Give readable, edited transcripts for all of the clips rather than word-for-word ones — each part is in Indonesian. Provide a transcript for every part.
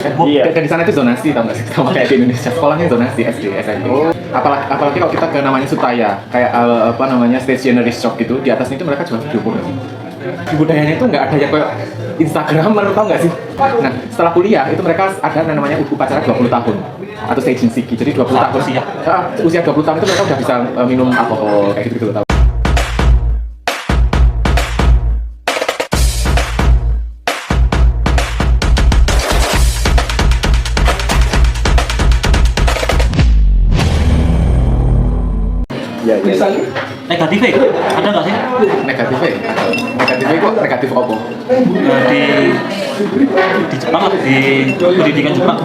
Iya. Dan di sana itu zonasi, tau nggak sih? Sama kayak di Indonesia, sekolahnya zonasi SD, SMP. Apalagi kalau kita ke namanya Sutaya, kayak stationery shop gitu, di atasnya itu mereka jual video porno. Di budayanya itu nggak ada yang kayak Instagramer, tau nggak sih? Nah, setelah kuliah itu mereka ada namanya upacara 20 tahun atau seijin shiki. Jadi 20 tahun usia 20 tahun itu mereka udah bisa minum alkohol kayak gitu tau. Iya. Negatifnya ada nggak sih? Negatifnya kok negatif apa? Di Jepang atau di pendidikan Jepang?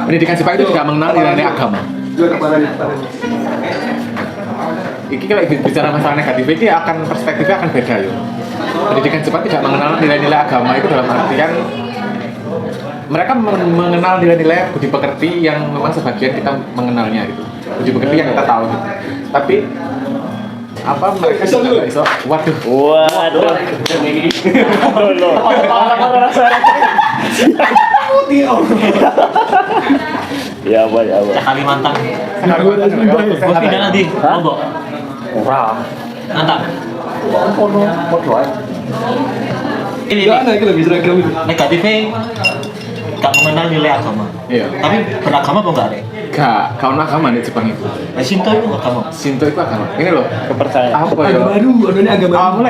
Pendidikan Jepang itu tidak mengenal nilai agama. Ini kalau bicara masalah negatif ini perspektifnya akan beda ya. Pendidikan Jepang tidak mengenal nilai-nilai agama itu dalam artian mereka mengenal nilai-nilai budi pekerti yang memang sebagian kita mengenalnya gitu. Budi pekerti yang kita tahu gitu. Tapi mereka juga nggak iso. Waduh. Ya apa. Kalimantan. Mau pindah nanti, Lombok. Nantang. Ini negatifnya nggak mengenal nilai agama. Iya. Tapi beragama apa enggak deh? Gak, kaum agama di Jepang itu. Shinto itu agama. Shinto itu agama. Ini loh, Kepercayaan. apa ya? Agama baru, adanya agama.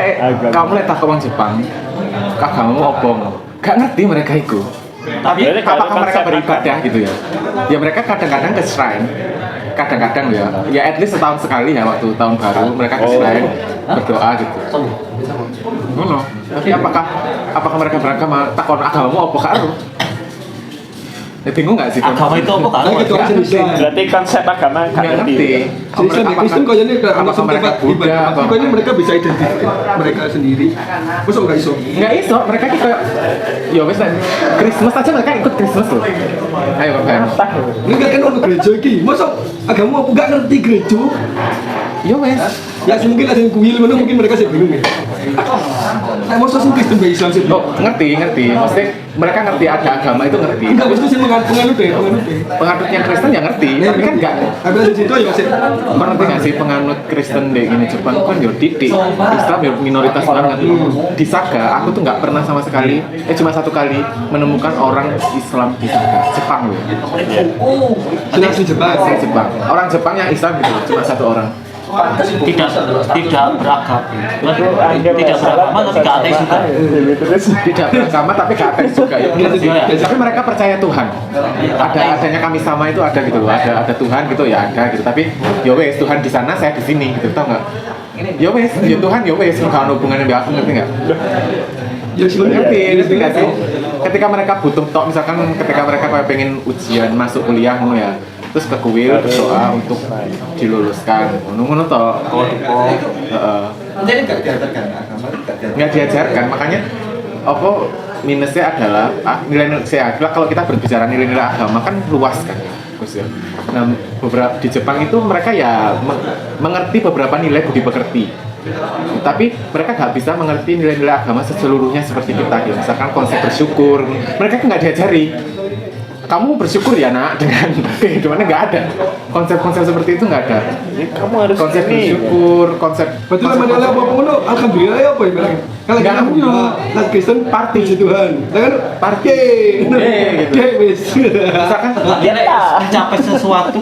Kamu mulai tak ke orang Jepang, agamamu apa? Gak ngerti mereka itu. Tapi apakah mereka beribadah gitu ya? Ya mereka kadang-kadang ke shrine, kadang-kadang ya at least setahun sekali ya waktu tahun baru mereka ke shrine berdoa gitu. Tapi apakah mereka beragama? Takon agamamu apa karo? Bingung nggak sih? Agama itu apa karo? Berarti konsep agama Nggak ngerti. Kristen kayaknya udah Apakah mereka Buddha? kayaknya mereka bisa identifikasi mereka sendiri. Masa nggak iso? Nggak iso, mereka kita ya wes Christmas aja mereka ikut Christmas loh. Ayo kan. Ini kan orang gereja iki. Masa agama apa nggak ngerti gereja? Ya wes. Ya mungkin ada yang kuil mana mungkin mereka sih bingung ya. Nah, masa sih Kristen dan Islam sih? Oh, ngerti. Maksudnya mereka ngerti ada agama itu ngerti. Enggak, maksudnya sih penganut deh. Penganutnya Kristen ya ngerti, tapi kan enggak. Ada di situ ya masih. Ngerti nggak sih penganut Kristen di ini Jepang kan ya titik. Islam ya minoritas banget. Di Saga aku tuh nggak pernah sama sekali, cuma satu kali menemukan orang Islam di Saga Jepang loh. Jelas di Jepang. Jepang. Orang Jepang yang Islam gitu, cuma satu orang. Tidak beragama. Tidak beragama tapi gak ateis juga. Tidak beragama tapi gak ateis juga ya. Tapi mereka percaya Tuhan. Adanya kami sama itu ada gitu loh. Ada Tuhan gitu ya ada gitu. Tapi ya wes Tuhan di sana saya di sini gitu tau nggak? Ya wes ya Tuhan ya wes nggak ada hubungannya dengan aku ngerti nggak? Ya sebenarnya Ngerti nggak sih? Ketika mereka butuh tok misalkan ketika mereka kayak pengen ujian masuk kuliah ngono ya. Terus ke kuil berdoa untuk diluluskan. Ngono toh. Nggak diajarkan, makanya apa minusnya adalah nilai saya adalah kalau kita berbicara nilai-nilai agama kan luas kan. Nah, beberapa di Jepang itu mereka ya mengerti beberapa nilai budi pekerti. Tapi mereka nggak bisa mengerti nilai-nilai agama seluruhnya seperti kita. Ya. Misalkan konsep bersyukur, mereka nggak diajari. Kamu bersyukur ya nak dengan kehidupannya nggak ada konsep-konsep seperti itu nggak ada. Kamu harus konsep bersyukur, konsep. betul sama dia apa pun alhamdulillah ya apa ya bilang. Kalau kita punya nas Kristen party puji Tuhan, kan party, gitu. wis. Misalkan Dia mencapai sesuatu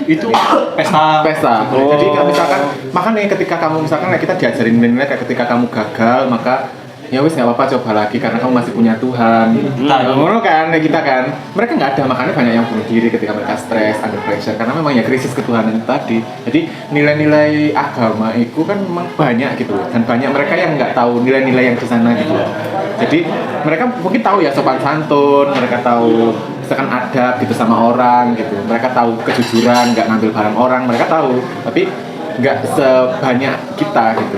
itu pesta. Jadi misalkan makanya ketika kamu misalkan kita diajarin nilai ketika kamu gagal maka ya wis nggak apa-apa coba lagi karena kamu masih punya Tuhan. Ngono kan kayak kita kan. Mereka nggak ada makanya banyak yang bunuh diri ketika mereka stres, under pressure karena memang ya krisis ketuhanan tadi. Jadi nilai-nilai agama itu kan memang banyak gitu dan banyak mereka yang nggak tahu nilai-nilai yang di sana gitu. Jadi mereka mungkin tahu ya sopan santun, mereka tahu misalkan adab gitu sama orang gitu. Mereka tahu kejujuran, nggak ngambil barang orang, mereka tahu. Tapi nggak sebanyak kita gitu.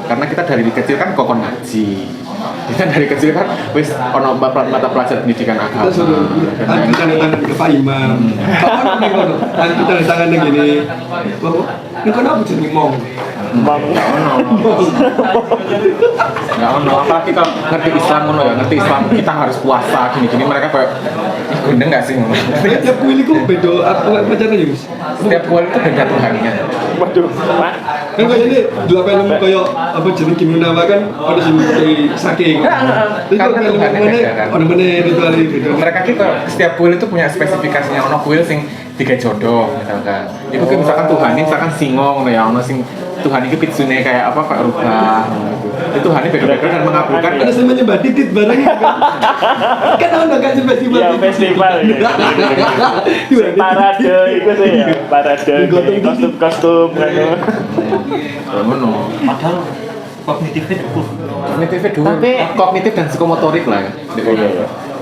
Karena kita dari kecil kan kokon ngaji. Kita dari kecil kan wis ono mata pelajaran pendidikan agama. Ada tanda-tanda ke Pak Imam. Apa nih kalau ada tanda tangan gini. Ini kenapa jadi ngomong? Bang. Nggak ono, apalagi kalau ngerti Islam ngono ya, ngerti Islam kita harus puasa gini-gini mereka kayak ih gendeng nggak sih ngono. Tiap kuil itu beda apa pacarnya ya, Mas? Setiap kuil itu beda Tuhannya. Waduh, Pak. Kan kayak ini dua film kayak apa jenis Kim Nawa kan ada sing kayak sake gitu. Itu Karena film Tuhannya mana beda kan. orang mana ritual itu. Mereka kita setiap kuil itu punya spesifikasinya. Ono kuil sing tiga jodoh misalkan. Itu kayak misalkan Tuhan ini misalkan singo ngono ya, ono sing Tuhan ini pitsune kayak apa kayak rubah gitu. Itu Tuhan ini beda-beda dan mengabulkan. Ada yang menyembah titit bareng gitu kan. Kan ada kan festival. Ya festival ya. Parade itu sih ya, parade kostum-kostum kan. Ngono. Padahal kognitifnya cukup. Kognitifnya dulu. Kognitif dan psikomotorik lah ya.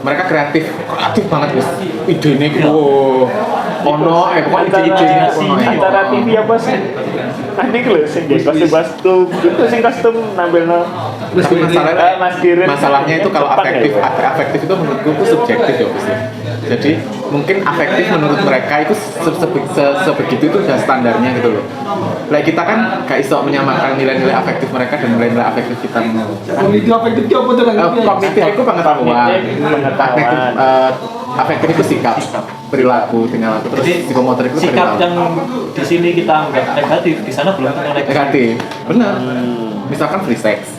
Mereka kreatif banget guys. Idenya gitu. Ono, pokoknya ide-ide ono. Antara TV apa sih? Aneh loh, sing kostum itu sing kostum nampilno. Tapi masalahnya itu kalau Jepang afektif, ya? afektif itu menurutku itu subjektif ya pasti. Jadi mungkin afektif menurut mereka itu sebegitu itu udah standarnya gitu loh. Like kita kan gak iso menyamakan nilai-nilai afektif mereka dan nilai-nilai afektif kita. Itu afektif itu apa tuh kan? Kognitif itu pengetahuan. Afektif, afektif itu sikap, perilaku, tinggal laku. Terus psikomotorik itu Sikap perilaku. yang di sini kita anggap negatif, di sana belum tentu negatif. Negatif, benar. Misalkan free sex,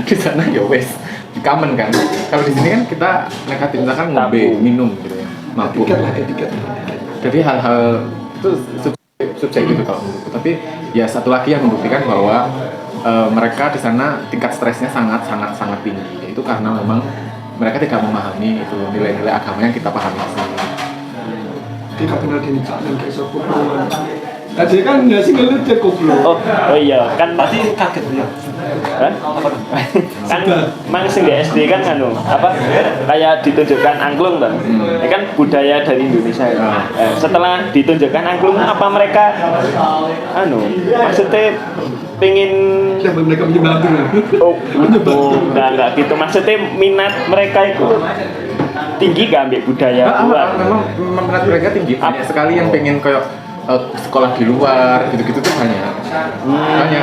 di sana ya wes, common kan. Kalau di sini kan kita negatif, misalkan ngombe, minum gitu ya, mabuk. Etiket. Jadi hal-hal itu subjektif kalau menurutku. Tapi ya satu lagi yang membuktikan bahwa mereka di sana tingkat stresnya sangat tinggi. Itu karena memang mereka tidak memahami itu nilai-nilai agama yang kita pahami. Tidak benar dinikah dan kayak sopo. Tadi kan nggak sih ngelut ya koplo. Oh iya, kan Pasti kaget ya. kan mang sing di SD kan anu apa kayak ditunjukkan angklung kan ini kan budaya dari Indonesia setelah ditunjukkan angklung apa mereka anu maksudnya pengen Siapa mereka punya batu? enggak gitu maksudnya minat mereka itu tinggi gak ambil budaya luar Memang minat mereka tinggi. Banyak sekali yang pengen kayak sekolah di luar gitu-gitu tuh banyak.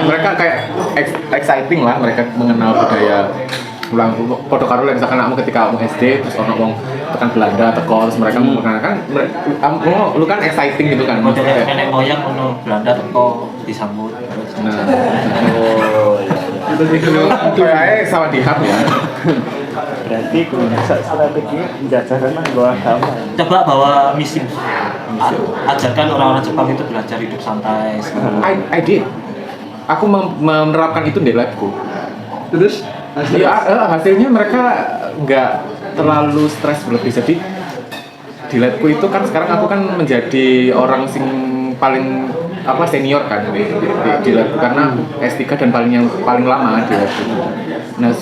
Mereka kayak exciting lah mereka mengenal budaya ulang foto karo misalkan anakmu ketika kamu SD terus ono wong tekan Belanda teko terus mereka memperkenalkan lu kan exciting gitu kan Model nenek moyang ono Belanda teko disambut. nah oh iya kayak sama dihap ya berarti strategi penjajahan lah gua agama Coba bawa misi. Ajarkan orang-orang Jepang itu belajar hidup santai. I did aku menerapkan itu di labku. Terus Hasilnya mereka nggak terlalu stres berlebih. Jadi di labku itu kan sekarang aku kan menjadi orang sing paling senior kan di labku karena S3 dan paling lama di labku. Nah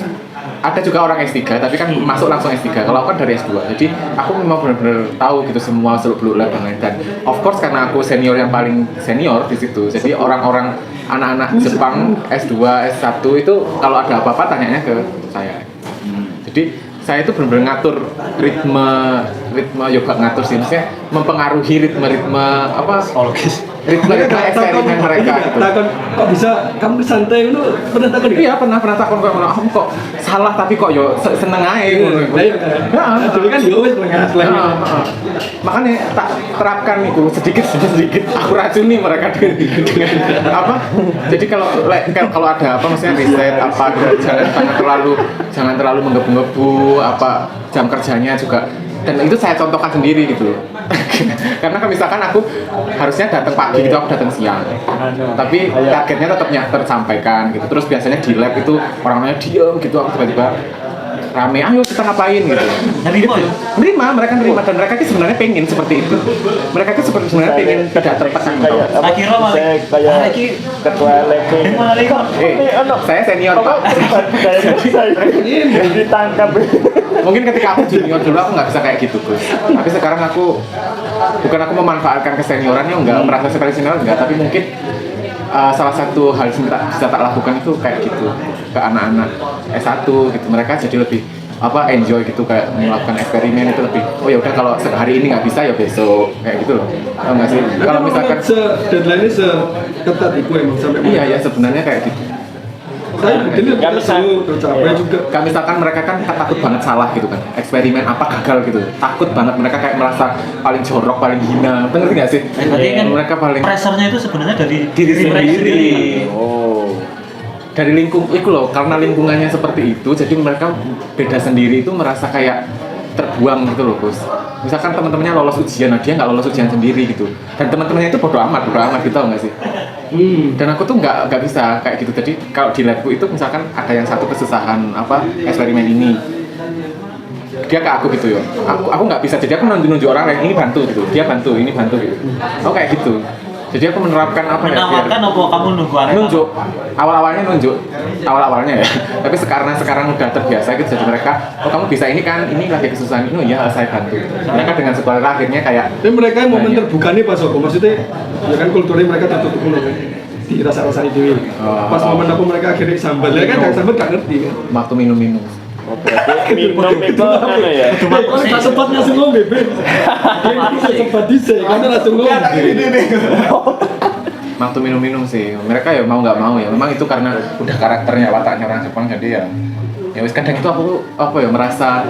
ada juga orang S3 tapi kan masuk langsung S3. Kalau aku kan dari S2. Jadi aku memang benar-benar tahu gitu semua seluk-beluk lab dan of course karena aku senior yang paling senior di situ. Jadi orang-orang anak-anak Jepang S2, S1 itu kalau ada apa-apa tanyanya ke saya. Jadi saya itu benar-benar ngatur ritme yoga ngatur sih maksudnya mempengaruhi ritme apa Psikologis. ritme eksperimen mereka gitu. Takon kok bisa kamu santai itu pernah takon ya? Iya pernah takon kamu kok salah tapi kok yo seneng aja ngono. Nah, dulu kan yo wis selain makanya tak terapkan itu sedikit aku racuni mereka dengan apa? Jadi kalau ada apa maksudnya riset apa jangan terlalu menggebu-gebu apa jam kerjanya juga dan itu saya contohkan sendiri gitu karena kan misalkan aku harusnya datang pagi gitu aku datang siang tapi targetnya tetap tersampaikan gitu terus biasanya di lab itu orang-orangnya diem gitu aku tiba-tiba rame ayo kita ngapain gitu mereka nerima dan mereka sebenarnya pengen seperti itu mereka sebenarnya pengen tidak tertekan Tak kira malah kayak ketua lab saya senior pak saya ditangkap mungkin ketika aku junior dulu aku nggak bisa kayak gitu Gus tapi sekarang aku memanfaatkan keseniorannya nggak merasa sekali senior nggak tapi mungkin salah satu hal yang bisa tak lakukan itu kayak gitu ke anak-anak S1 gitu mereka jadi lebih enjoy gitu kayak melakukan eksperimen itu lebih oh ya udah kalau hari ini nggak bisa ya besok kayak gitu loh. Tahu nggak sih? Kalau misalkan deadline-nya seketat itu emang sampai iya ya sebenarnya kayak gitu. Saya ini kita selalu tercapai juga. Kayak misalkan mereka kan takut banget salah gitu kan, eksperimen apa gagal gitu, takut banget mereka kayak merasa paling jorok, paling hina, bener nggak sih? Berarti kan Mereka paling pressure-nya itu sebenarnya dari diri sendiri. Oh. Dari itu loh, karena lingkungannya seperti itu, jadi mereka beda sendiri itu merasa kayak terbuang gitu loh, Gus. Misalkan teman-temannya lolos ujian, nah dia nggak lolos ujian sendiri gitu, dan teman-temannya itu bodo amat gitu, tau nggak sih? Dan aku tuh nggak bisa kayak gitu. Jadi kalau di labku itu misalkan ada yang satu kesusahan eksperimen ini, dia ke aku gitu ya. Aku nggak bisa, jadi aku nunjuk orang lain ini bantu gitu, dia bantu, ini bantu gitu. Aku kayak gitu. Jadi aku menerapkan menawarkan apa kamu nunggu anak nunjuk awalnya ya tapi sekarang udah terbiasa gitu, jadi mereka kamu bisa ini kan, ini lagi kesusahan ini ya saya bantu. Mereka dengan sekolah akhirnya kayak Tapi mereka momen terbukanya pas Oko, maksudnya ya kan kulturnya mereka tertutup dulu di rasa-rasa itu. Pas momen apa mereka akhirnya sambat, ya kan yang sambat gak ngerti kan. waktu minum Oh, berarti minum itu mana ya? Pas sempat langsung ngombe, Ben. Dia sempat dise, kan langsung ngombe. waktu minum sih mereka ya mau nggak mau ya, memang itu karena udah karakternya, wataknya orang Jepang, jadi ya wis kadang itu aku merasa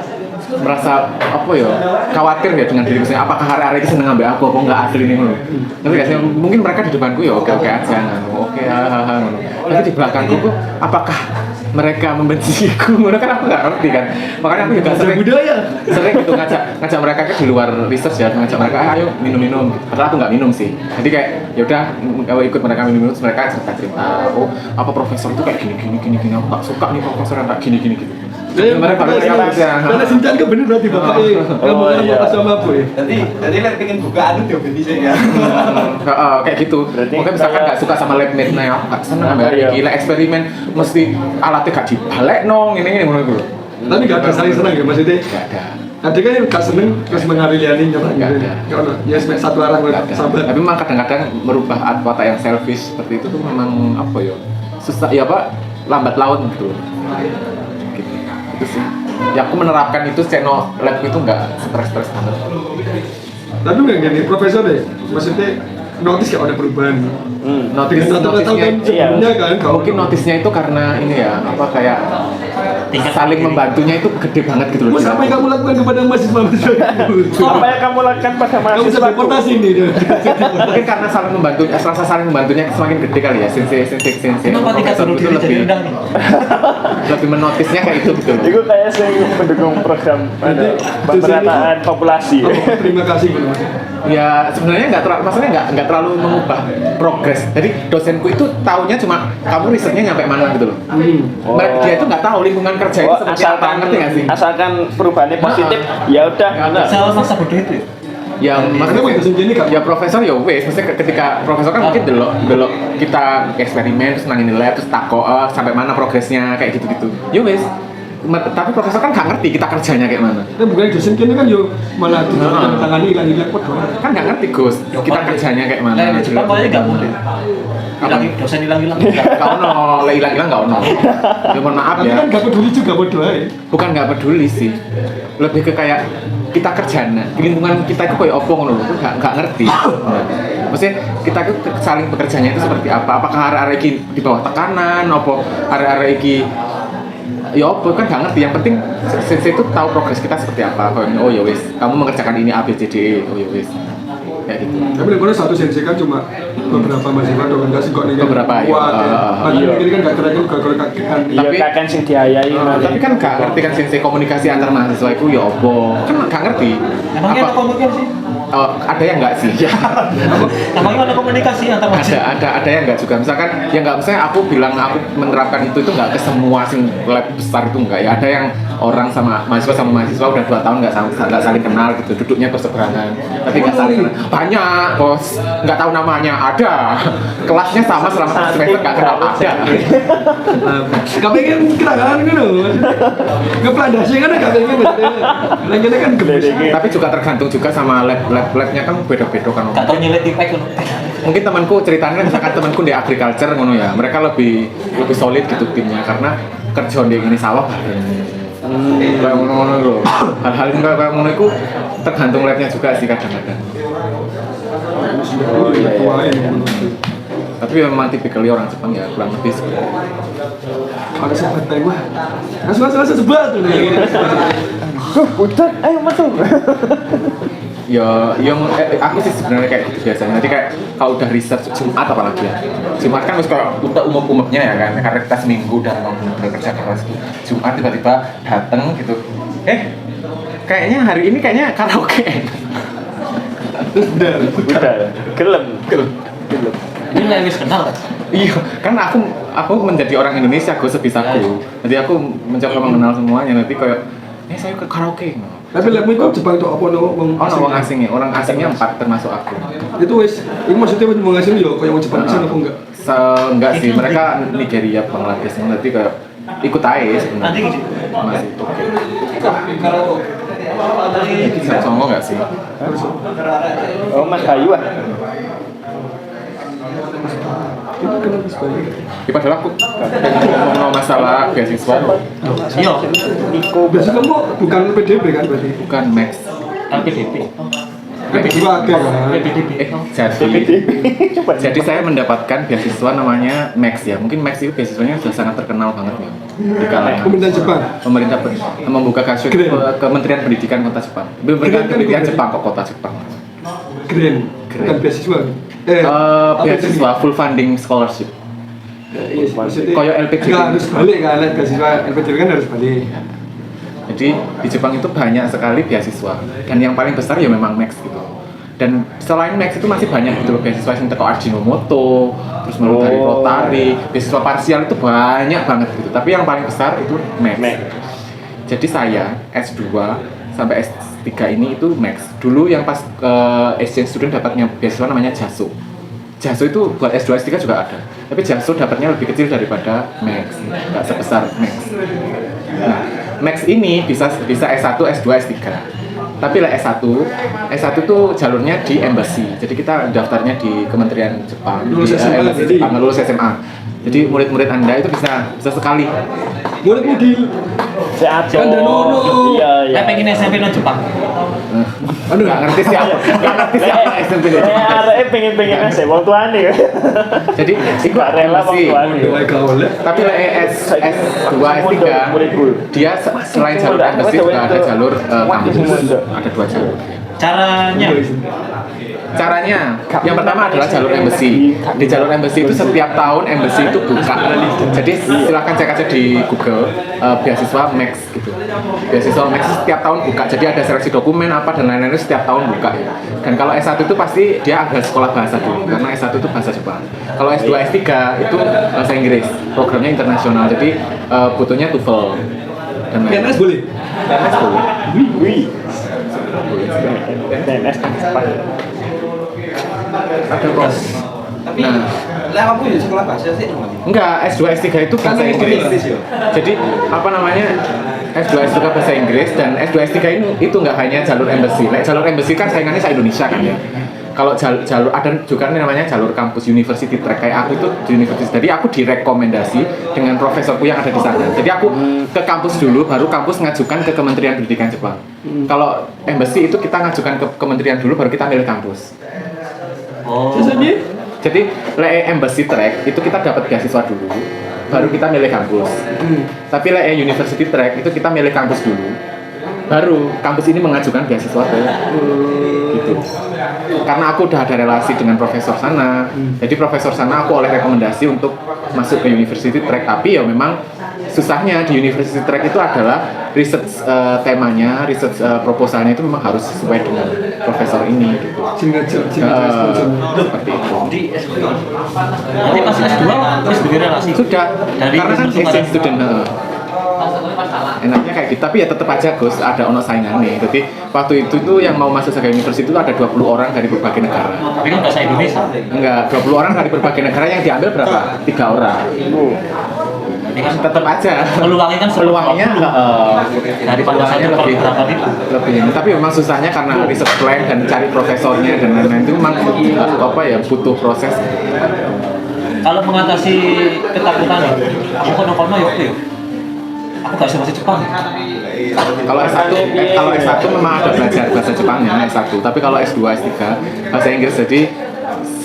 khawatir ya dengan diriku sendiri, apakah hari-hari itu seneng ambil aku apa enggak asli nih loh. Tapi gak sih, mungkin mereka di depanku ya oke aja oke tapi di belakangku kok apakah mereka membenciku, kan aku nggak ngerti kan. Makanya aku juga sering gitu ngajak mereka ke di luar research ya, ngajak mereka ayo minum. Padahal aku nggak minum sih. Jadi kayak ya udah kalau ikut mereka minum terus mereka cerita oh apa profesor itu kayak gini aku nggak suka nih profesor yang kayak gini gitu. Mereka karena Sincan kan bener berarti bapaknya ngomong sama apa ya. Jadi lihat pengen buka anu dia bisa ya. Kayak gitu. Mungkin misalkan nggak suka sama lab mate nya, nggak seneng sama hari gila eksperimen mesti alatnya gak dibalik nong ini menurut gue. Tapi gak ada saling senang ya maksudnya. Gak ada. Ada kan gak seneng terus mengariliani nyerah gitu. Ya satu arah sabar. Tapi memang kadang-kadang merubah watak yang selfish seperti itu tuh memang susah ya lambat laun gitu. Itu sih. Ya aku menerapkan itu channel lab itu nggak stres banget. Tapi nggak gini profesor deh, maksudnya notice kayak ada perubahan. Notisnya sebelumnya kan mungkin notisnya itu karena ini ya kayak saling membantunya itu gede banget gitu loh. Apa yang kamu lakukan kepada mahasiswa Apa yang kamu lakukan pada kamu mahasiswa? deportasi ini Mungkin karena rasa saling membantunya semakin gede kali ya. Sensei kenapa tingkat bunuh diri jadi rendah nih? lebih menotisnya kayak itu gitu loh. Itu kayak saya mendukung program pemerataan populasi. Terima kasih Bu. Ya sebenarnya nggak terlalu mengubah progres. Jadi dosenku itu taunya cuma kamu risetnya nyampe mana gitu loh. Dia itu nggak tahu lingkungan kerja itu seperti apa, ngerti nggak sih? Asalkan perubahannya positif, ya udah. Saya masa bodoh itu ya? Ya profesor ya wes, maksudnya ketika profesor kan mungkin delok kita eksperimen terus nangin lab terus takok sampai mana progresnya kayak gitu. Ya wes. Tapi profesor kan nggak ngerti kita kerjanya kayak mana. Bukan dosen kini kan yo malah tangani hilang kok. Kan nggak ngerti Gus, kita kerjanya kayak mana. Nah, Jepang pokoknya nggak boleh. Dosen hilang-hilang. Nggak ono, hilang nggak ono. Ya mohon maaf ya. Tapi kan nggak peduli juga bodoh ya. Bukan nggak peduli sih, lebih ke kayak kita kerjanya, lingkungan kita itu kayak opo ngono, nggak ngerti. Maksudnya kita itu saling bekerjanya itu seperti apa? Apakah hari-hari ini di bawah tekanan, opo hari-hari ini ya apa kan nggak ngerti. Yang penting sensei itu tahu progres kita seperti apa. Oh ya wes, kamu mengerjakan ini A B C D E. Oh ya wes, kayak gitu. Tapi kalau satu sensei kan cuma beberapa mahasiswa doang, nggak sih kok nih kan Beberapa, iya. kuat ya. Ini kan nggak keren juga kalau kakikan. Iya kakek sing diayai. Tapi kan nggak ngerti kan sensei komunikasi antar mahasiswa itu ya apa? Kan nggak ngerti. Emangnya ada komunikasi? Ada yang nggak sih? Emangnya ada komunikasi antar mahasiswa? Ada yang nggak juga. Misalkan yang nggak, misalnya aku bilang aku menerapkan itu nggak ke semua lab besar itu nggak ya. Ada yang orang sama mahasiswa udah 2 tahun nggak saling kenal gitu, duduknya berseberangan tapi nggak saling kenal. Banyak bos, nggak tahu namanya ada, kelasnya sama selama semester nggak kenal ada. Gak pengen kenangan gitu loh. Ngeplandasi kan gak pengen lagi kan gemes. Tapi juga tergantung juga sama labnya kan beda-beda kan. Gak tau nyelet tipek kan? Mungkin temanku ceritanya misalkan temanku di agriculture ngono ya, mereka lebih solid gitu timnya karena kerja di ini sawah bareng. Kayak ngono-ngono lho. Hal-hal yang kayak ngono itu tergantung labnya juga sih kadang-kadang. Oh iya. Tapi memang tipikalnya orang Jepang ya kurang lebih seperti itu. Ada sahabat tadi wah. Langsung sebat tuh. Udah, ayo masuk. Ya, yang aku sih sebenarnya kayak gitu biasanya. Nanti kayak kalau udah research Jumat apalagi ya. Jumat kan harus kalau udah umum-umumnya ya kan, karena kita seminggu udah bekerja keras. Jumat tiba-tiba dateng gitu. Kayaknya hari ini kayaknya karaoke. Udah, gelem. Ini lah wis kenal. Iya, kan aku menjadi orang Indonesia, gue sebisaku. Nanti aku mencoba mengenal semuanya. Nanti kayak, saya ke karaoke. Tapi lagu itu Jepang itu apa no? Orang asingnya, orang asingnya 4 termasuk aku. Itu wis, itu maksudnya wong asing yo kayak wong Jepang bisa apa enggak? Enggak sih, mereka Nigeria, Bangladesh, nanti kayak ikut aja sebenarnya. Masih oke. Bisa songo nggak sih? Oh, Mas Bayu ah. Itu kenapa sebalik? Ya padahal aku ngomong masalah beasiswa, Iya, Niko Biasanya kamu bukan PDB kan berarti? bukan Max. LPDP. PDB ada kan? LPDP. Jadi saya mendapatkan beasiswa namanya Max ya. Mungkin Max itu beasiswanya sudah sangat terkenal banget ya. Di kalangan Pemerintahan Jepang. pemerintah membuka kasus Keren. Kementerian Pendidikan Kota Jepang. Kementerian Keren kan Pendidikan bukan? Jepang kok Kota Jepang. Keren. Bukan beasiswa. Beasiswa full funding scholarship. Iya sih, maksudnya Kayak LPDP. nggak harus balik kan, beasiswa LPDP kan harus balik. Jadi di Jepang itu banyak sekali beasiswa dan yang paling besar ya memang Max gitu. Dan selain Max itu masih banyak gitu loh beasiswa yang teko Ajinomoto, terus melalui dari Rotary, beasiswa parsial itu banyak banget gitu. Tapi yang paling besar itu Max. Jadi saya S2 sampai S3 ini itu Max. Dulu yang pas exchange student dapatnya beasiswa namanya JASO. JASO itu buat S2 S3 juga ada. Tapi JASO dapatnya lebih kecil daripada Max. Enggak sebesar Max. Nah, Max ini bisa S1, S2, S3. Tapi lah S1 tuh jalurnya di embassy. Jadi kita daftarnya di Kementerian Jepang, Lulus di SMA embassy jadi? Jepang, lulus SMA. Jadi murid-murid Anda itu bisa sekali. Boleh mudil. Seajo. Kan dan ono. Iya, iya. Saya pengen SMP nang Jepang. Aduh, Nggak ngerti siapa SMP di Jepang. Arek pengen aja wong tuane. Jadi itu Gak rela wong embassy. tuane. mulai gaul ya. Tapi lah S2, S3 dia selain jalur embassy juga ada jalur kampus. Ada 2 jalur. Caranya Caranya, yang pertama adalah jalur embassy. Di jalur embassy itu setiap tahun embassy itu buka. Jadi silakan cek aja di Google beasiswa Max gitu. Beasiswa Max setiap tahun buka. Jadi ada seleksi dokumen apa dan lain-lain itu setiap tahun buka. Dan kalau S1 itu pasti dia ada sekolah bahasa dulu karena S1 itu bahasa Jepang. Kalau S2, S3 itu bahasa Inggris. Programnya internasional. Jadi butuhnya TOEFL dan lain-lain. PNS boleh? PNS boleh. Wih. PNS kan Jepang. Ada kok. Tapi Nah, lah kamu ya sekolah bahasa sih. enggak, S2, S3 itu bahasa Kan Inggris. Inggris ya? Jadi apa namanya? S2, S3 bahasa Inggris dan S2, S3 ini itu enggak hanya jalur embassy. Nah, jalur embassy kan saingannya se-Indonesia kan ya. Kalau jalur ada juga namanya jalur kampus university track kayak aku itu di universitas. Jadi aku direkomendasi dengan profesorku yang ada di sana. Jadi aku ke kampus dulu, baru kampus ngajukan ke Kementerian Pendidikan Jepang. Kalau embassy itu kita ngajukan ke kementerian dulu, baru kita milih kampus. oh. Sesungguhnya Jadi embassy track itu kita dapat beasiswa dulu, baru kita milih kampus. Tapi university track itu kita milih kampus dulu, baru kampus ini mengajukan beasiswa ke gitu. Karena aku udah ada relasi dengan profesor sana, jadi profesor sana aku oleh rekomendasi untuk masuk ke university track. Tapi ya memang susahnya di university track itu adalah research temanya, research proposalnya itu memang harus sesuai dengan profesor ini gitu. Seperti itu. Di S2. Nanti pas S2 wis duwe relasi. Sudah, Dari karena kan Wisnu exchange Sumarno. student. Enaknya kayak gitu, tapi ya tetap aja Gus, ada ono saingannya. Jadi waktu itu tuh yang mau masuk Saga University itu ada 20 orang dari berbagai negara. Tapi kan bahasa Indonesia. Enggak, 20 orang dari berbagai negara yang diambil berapa? 3 orang. Ini kan Tetap aja. peluangnya kan Peluangnya daripada peluangnya satu per lebih berapa ribu. lebih ini. Tapi memang susahnya karena research plan dan cari profesornya dan lain-lain itu memang apa ya butuh proses. Kalau mengatasi ketakutan ya, aku kono-kono ya oke ya. aku nggak bisa bahasa Jepang. Kalau S1 memang ada belajar bahasa Jepangnya S1, tapi kalau S2, S3 bahasa Inggris, jadi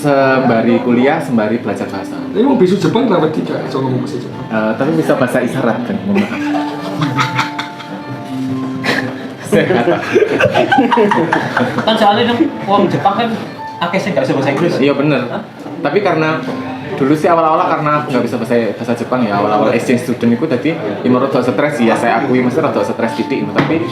sembari kuliah sembari belajar bahasa. Ini mau bisu Jepang kenapa tidak? So ngomong bahasa Jepang. Tapi bisa bahasa isyarat kan, mohon maaf. Kan soalnya dong, orang Jepang kan akhirnya nggak bisa bahasa Inggris. Iya bener. Tapi karena dulu sih awal-awal karena nggak bisa bahasa Jepang ya, awal-awal exchange student itu tadi ya menurut saya stres ya, saya akui mesti rada stres titik, tapi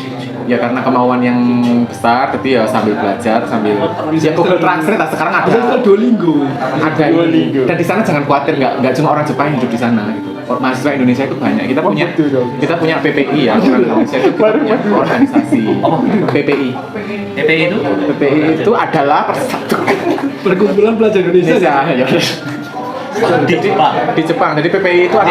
ya karena kemauan yang besar jadi ya sambil belajar sambil ya Google Translate sekarang ada Duolingo. ada ini. Dan di sana jangan khawatir, nggak cuma orang Jepang yang hidup di sana gitu. Mahasiswa Indonesia itu banyak. Kita punya PPI ya, orang Indonesia itu kita punya organisasi PPI. PPI itu adalah persatuan Perkumpulan Pelajar Indonesia. ya. Di Jepang. Jadi PPI itu ada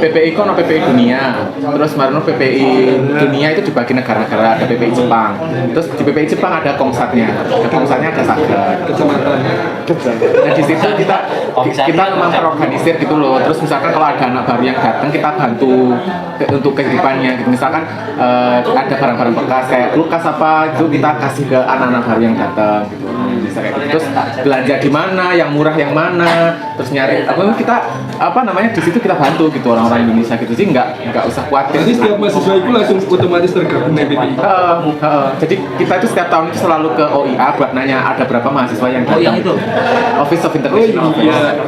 PPI kan ada PPI dunia. Terus kemarin PPI dunia itu dibagi negara-negara, ada PPI Jepang. Terus di PPI Jepang ada Komsatnya. Ada Saga. Kecamatan. Nah di situ kita memang terorganisir gitu loh. Terus misalkan kalau ada anak baru yang datang kita bantu untuk kehidupannya. Gitu. Misalkan ada barang-barang bekas kayak kulkas apa itu kita kasih ke anak-anak baru yang datang. Gitu. Bisa kayak gitu. Terus belanja di mana, yang murah yang mana, terus nyari kita di situ kita bantu gitu orang-orang Indonesia gitu sih, nggak usah khawatir. Jadi setiap mahasiswa itu langsung otomatis tergabung di PPI. Jadi kita itu setiap tahun itu selalu ke OIA buat nanya ada berapa mahasiswa yang datang. OIA itu? Office of International Affairs.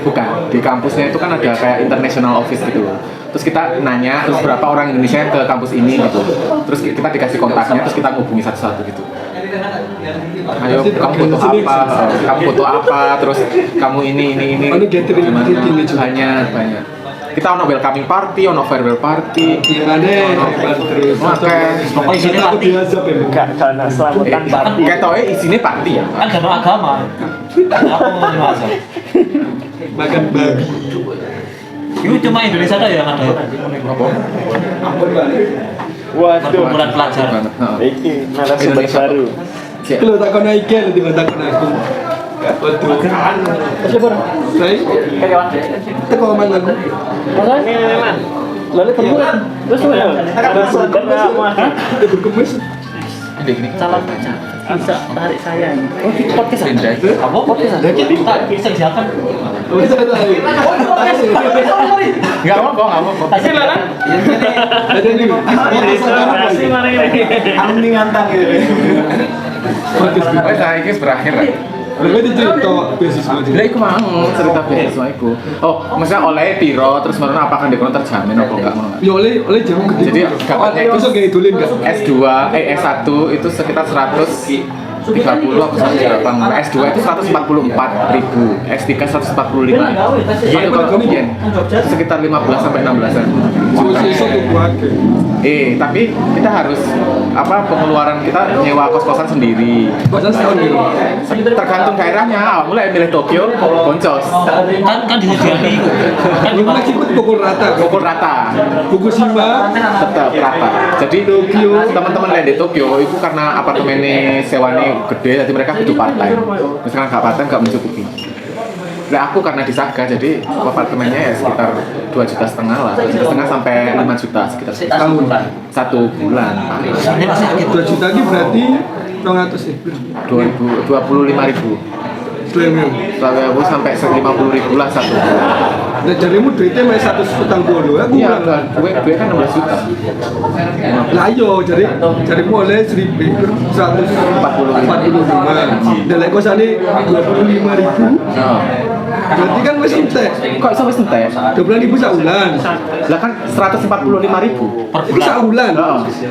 Bukan, di kampusnya itu kan ada kayak international office gitu. Terus kita nanya, terus berapa orang Indonesia yang ke kampus ini gitu. Terus kita dikasih kontaknya, terus kita hubungi satu-satu gitu. Ayo, kamu butuh apa, terus kamu ini gimana, banyak. Kita ono welcoming party, ono farewell party. Terus. Pokoknya isinya Aku party. diazab ya. Karena selamatan party. Ketoknya isinya party ya. Kan gak agama. Aku mau ngerasa. Makan babi. Itu cuma Indonesia ada yang ada. Waduh. Perkumpulan pelajar. Iki narasumber baru. Kalau tak kau naik kan, nanti tak kau naik. Waduh. Baik. Kita kau main lagu. Ini man. Lalu kemudian terus narasumber apa? Kita berkemis. Calon pacar bisa tarik saya ini. Oh, itu podcast Anda. Apa podcast Anda? Kita bisa siapkan. Bisa tahu. Nggak apa-apa. Silakan. Ada nih. Kasih mari ini. Alumni ngantang gitu. Saya ini berakhir lah. Lebih cerita beasiswa aja. Lah iku mau cerita beasiswa iku. Oh, maksudnya oleh piro terus baru apakah dikono terjamin apa enggak ngono. Ya oleh jamu gede. Jadi dapatnya itu besok kayak dulin enggak? S2, S1 itu sekitar 130 atau 108. S2 itu 144.000, S3 145. Itu kalau yen sekitar 15 sampai 16-an. Besok tuh buake. Tapi kita harus pengeluaran kita nyewa kos-kosan sendiri. Kosan setahun gitu. Tergantung daerahnya, mulai milih Tokyo, boncos. Kan disediakan. Kan di Masih ikut pukul rata. Pukul rata. Fukushima. Tetap rata. Jadi Tokyo, teman-teman lain di Tokyo itu karena apartemennya sewanya gede, jadi mereka butuh part time. Misalkan nggak part time nggak mencukupi. Nah aku karena di Saga jadi apartemennya ya sekitar 2,5 juta lah, 2,5 sampai 5 juta sekitar Setahun. 1 bulan. ini masih sakit. 2 juta lagi berarti 200 ya. 25.000. 20.000 sampai 50.000 lah satu bulan. Nah jarimu duitnya masih 140 ya. Iya kan, gue kan 16 juta. Lah ayo jarimu oleh 1.145. Dan lek kosane 25.000. Berarti kan masih entek. Kok sampai sentek? 12.000 saulan. Lah kan 145.000 Per Itu saulan.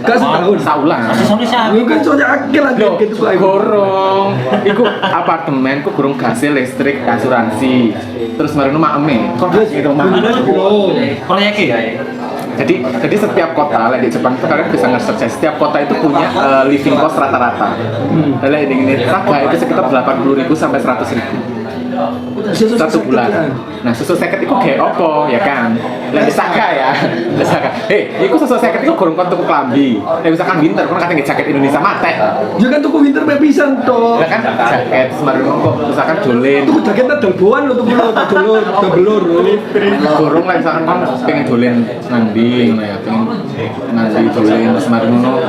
Gak setahun. saulan. Soalnya siapa? Lu kan soalnya akhir lagi Loh, gitu kok. gorong. Iku apartemen ku burung gasil listrik asuransi. Terus baru rumah eme. Kok gitu mah. Proyeknya. Jadi setiap kota lah di Jepang itu kalian bisa nge-search setiap kota itu punya living cost rata-rata. Lah ini Saga itu sekitar 80.000 sampai 100.000. 1 bulan. Nah, susu seket itu kayak apa ya kan? Lah disaka ya. Disaka. Iku susu seket itu gorong kon tuku klambi. Misalkan winter kon kate jaket Indonesia mate. Ya kan tuku winter pe pisan to. Lah kan jaket semarin kok misalkan dolen. Tuku jaketnya doboan lho tuku dobelur. Gorong lah misalkan kon pengen dolen nandi ngono ya, pengen nandi dolen semarin ngono.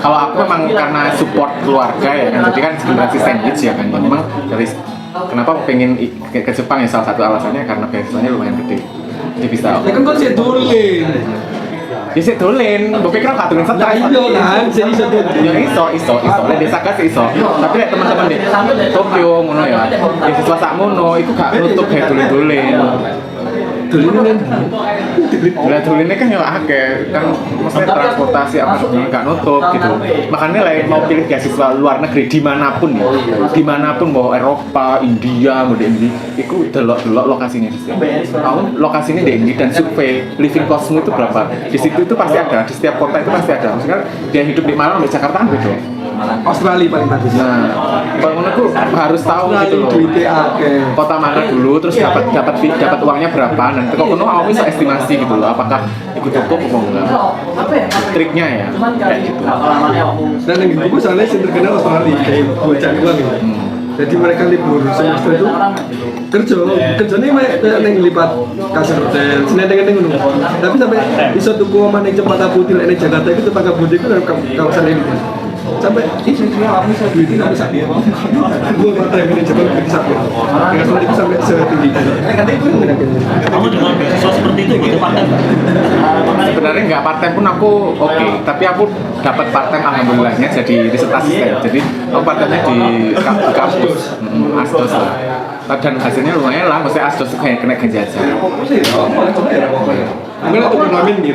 Kalau aku memang karena support keluarga ya kan, jadi kan generasi sandwich ya kan, memang dari kenapa aku pengen ke Jepang ya salah satu alasannya karena beasiswanya lumayan gede, jadi bisa. Ya kan kok sih dolen. Ya sih dolen, gue pikir aku aturin Nah stres. iya kan, jadi iso dolen. Ya iso. Lah desa sih iso. Tapi lek teman-teman di Tokyo ngono ya, beasiswa sakmono iku gak nutup kayak dolen-dolen. Dolen kan. Lah dolennya kan ya akeh, kan mesti transportasi apa segala gak nutup gitu. Makanya lah mau pilih beasiswa luar negeri dimanapun ya, dimanapun mau Eropa, India, mau di India, itu delok lokasinya di situ. Kamu lokasinya di India dan survei living costmu itu berapa? Di situ itu pasti ada, di setiap kota itu pasti ada. Maksudnya dia hidup di Malang, di Jakarta kan beda. Australia paling bagus. Nah, bangunanku harus tahu gitu loh. Duitnya akeh. Kota mana dulu, terus dapat uangnya berapa, dan kok kuno aku bisa estimasi gitu loh, apakah ikut cukup atau enggak. Triknya ya, kayak gitu. Dan yang gue soalnya yang terkenal Australia kayak bocah uang gitu. Jadi mereka libur semester itu kerjanya yang lipat kasir hotel, seneng-seneng ngono. Tapi sampai bisa tuku omah ning Cempaka Putih nek Jakarta itu Cempaka Putih itu kawasan ini. Sampai duitnya sampai satu. Gue mata yang ini coba beli satu. Dengan semua itu sampai setinggi. Kamu dengan beasiswa seperti itu gitu part time? Sebenarnya nggak part time pun aku oke, tapi aku dapat part time alhamdulillahnya jadi riset asisten. Jadi aku part time di kampus, asdos lah. Dan hasilnya lumayan lah, maksudnya asdos kayak kena jasa. Mungkin aku pemain nih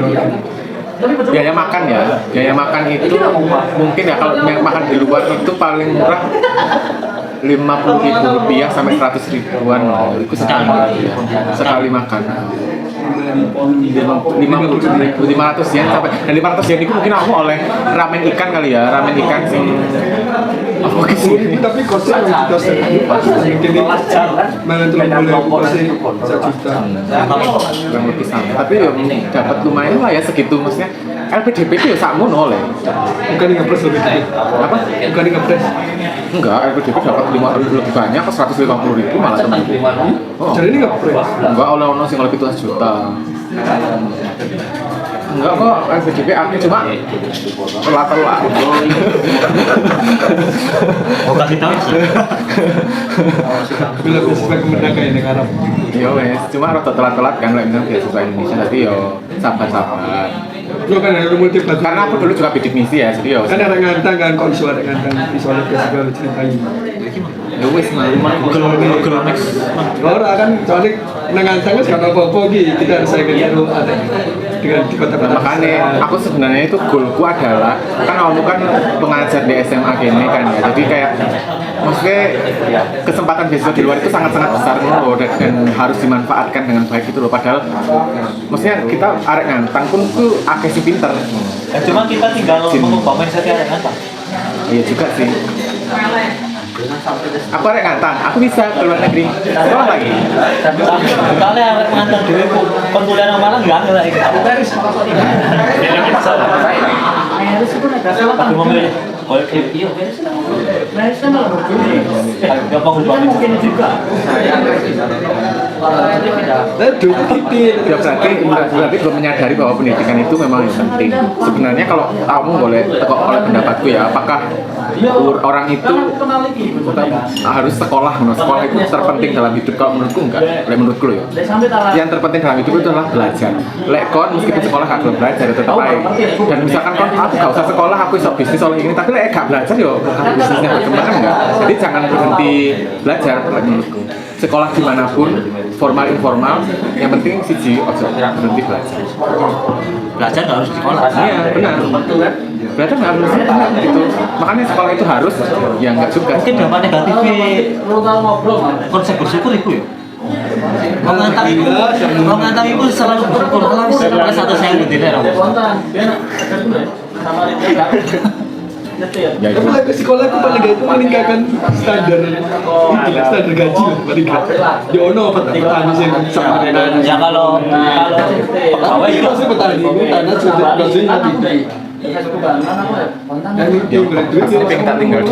Biaya makan itu mungkin ya kalau yang makan di luar itu paling murah 50.000 rupiah sampai 100 ribuan itu sekali makan. 500 yen sampai dan 500 yen itu mungkin aku oleh ramen ikan kali ya, ramen ikan sih. Tapi kosnya mungkin ini mana tuh boleh kosnya 1 juta. Kurang lebih sama. Tapi ya dapat lumayan lah ya segitu, maksudnya LPDP itu ya sakmono oleh. Bukan yang ngepres lebih dikit. Apa? Bukan yang ngepres. Enggak, LPDP dapat 5.000 lebih banyak ke 150.000 malah teman. Oh. Jadi ini ngepres. Enggak, oleh-oleh sih lebih 12 juta. Enggak kok, LPDP aku cuma telat-telat. Oh kasih tahu sih. Bila bisa kemendakan ini Arab. Iya wes, cuma rada telat-telat kan lek misalnya beasiswa Indonesia, tapi yo sabar-sabar. Lo kan ada multi plat. Karena aku dulu juga bidik misi ya, jadi yo. Kan ada ngantang kan, kalau isu ada ngantang, isu ada beasiswa lo ceritain. Ya wes mah. Google Next. Orang kan soalnya ngantangnya sekarang apa-apa gitu, kita harus saya gitu ada dengan di kota-kota. Makanya aku sebenarnya itu goalku adalah kan kamu kan pengajar di SMA gini kan ya, jadi kayak maksudnya kesempatan beasiswa di luar itu sangat-sangat besar loh dan harus dimanfaatkan dengan baik gitu loh, padahal maksudnya kita arek ngantang pun tuh akeh si pinter. Cuma kita tinggal mengubah mindset yang ada. Iya juga sih. Aku arek ngantang, aku bisa ke luar negeri sekolah lagi. Kali arek ngantar dhewe kon kuliah nang Malang enggak ngelak iki. Tapi memilih iya, gampang ubah mungkin juga. Ya berarti belum menyadari bahwa pendidikan itu memang yang penting. Sebenarnya kalau kamu boleh oleh pendapatku ya, apakah orang itu harus sekolah? Sekolah itu terpenting dalam hidup. Kalau menurutku enggak, menurutku ya. Yang terpenting dalam hidup itu adalah belajar. Lek kon meskipun sekolah gak belum belajar tetap baik. Dan misalkan kon aku gak usah sekolah, aku iso bisnis oleh ini, tapi lek gak belajar yo bisnisnya berkembang enggak. Jadi jangan berhenti belajar menurutku. Sekolah dimanapun, formal informal, yang penting siji ojo berhenti belajar. Belajar nggak harus di sekolah. Iya benar. Belajar nggak harus sekolah gitu. Makanya sekolah itu harus, ya nggak juga. Mungkin dampak negatifnya konsep bersyukur itu ya. Wong ngantang iku selalu bersyukur Allah wis satu saya bendina. Ya itu. Tapi lagi sekolah aku paling gak itu meningkatkan standar standar gaji lah paling gak. Di ono petani sih sama dengan. Ya kalau pegawai Itu sih petani, tanah sudah gajinya tinggi. Dan itu berat duit sih. Tapi kita tinggal di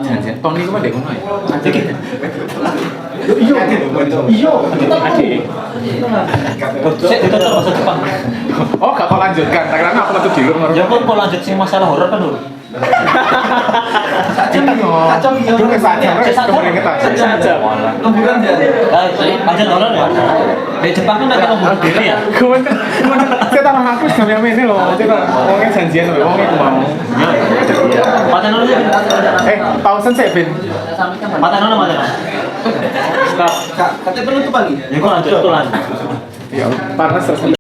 jangan Tony itu mah dek ngono ya. Iya. Adik. Saya ditutup bahasa Jepang. Oh, gak kau lanjutkan. Tak kira aku metu dilur ngono. Ya kok lanjut sing masalah horor kan dulu. Kacau iya. Dulu saja, kemudian kita. Saja. Lemburan dia. Lanjut horor ya. Di Jepang kan mereka membunuh diri ya. Saya tanah aku sama yang ini loh. Coba ngomongin janjian loh, ngomongin mau. Paten dulu ya. Pausen saya Vin. Paten dulu paten. Katanya penutup lagi. Ya kok lanjut tuh lanjut. Ya, panas terus.